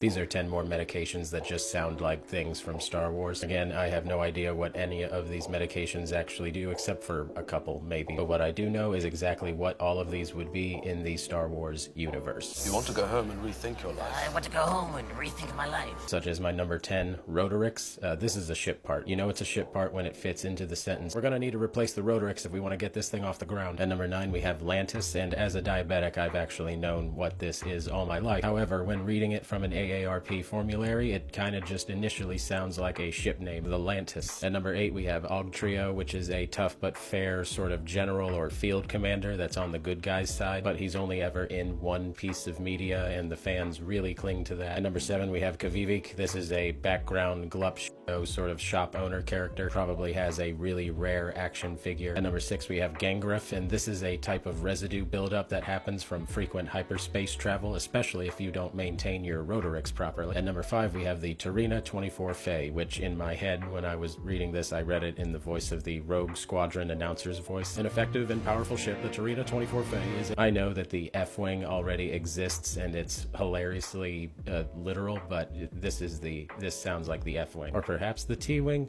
These are 10 more medications that just sound like things from Star Wars. Again, I have no idea what any of these medications actually do, except for a couple, maybe. But what I do know is exactly what all of these would be in the Star Wars universe. You want to go home and rethink your life? I want to go home and rethink my life. Such as my number 10, Rotorix. This is a ship part. You know it's a ship part when it fits into the sentence. We're gonna need to replace the Rotorix if we want to get this thing off the ground. At number 9, we have Lantis, and as a diabetic, I've actually known what this is all my life. However, when reading it from an AARP formulary, it kind of just initially sounds like a ship name, the Lantis. At number 8, we have Ogtrio, which is a tough but fair sort of general or field commander that's on the good guy's side, but he's only ever in one piece of media, and the fans really cling to that. At number 7, we have Kavivik. This is a background glup sort of shop owner character, probably has a really rare action figure. At number 6, we have Gangrel, and this is a type of residue buildup that happens from frequent hyperspace travel, especially if you don't maintain your Rotorix properly. At number 5, we have the Tarina 24 Fae, which in my head, when I was reading this, I read it in the voice of the Rogue Squadron announcer's voice. An effective and powerful ship, the Tarina 24 Fae is... I know that the F-Wing already exists, and it's hilariously literal, but this sounds like the F-Wing. Or perhaps the T-Wing?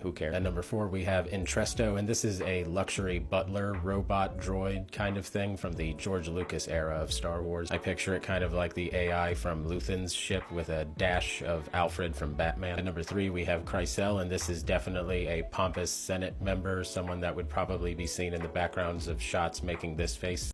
Who cares? At number 4, we have Entresto, and this is a luxury butler robot droid kind of thing from the George Lucas era of Star Wars. I picture it kind of like the AI from Luthen's ship with a dash of Alfred from Batman. At number 3, we have Chrysel, and this is definitely a pompous Senate member, someone that would probably be seen in the backgrounds of shots making this face.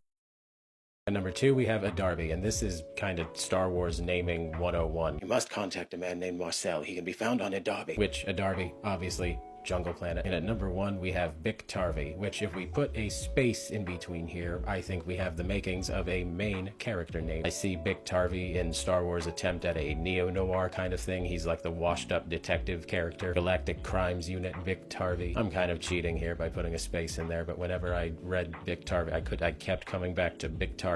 At number 2, we have Adarbi, and this is kind of Star Wars naming 101. You must contact a man named Marcel. He can be found on Adarbi. Which, Adarbi, obviously, Jungle Planet. And at number 1, we have Biktarvi, which if we put a space in between here, I think we have the makings of a main character name. I see Biktarvi in Star Wars attempt at a neo-noir kind of thing. He's like the washed-up detective character. Galactic Crimes Unit Biktarvi. I'm kind of cheating here by putting a space in there, but whenever I read Biktarvi, I kept coming back to Biktarvi.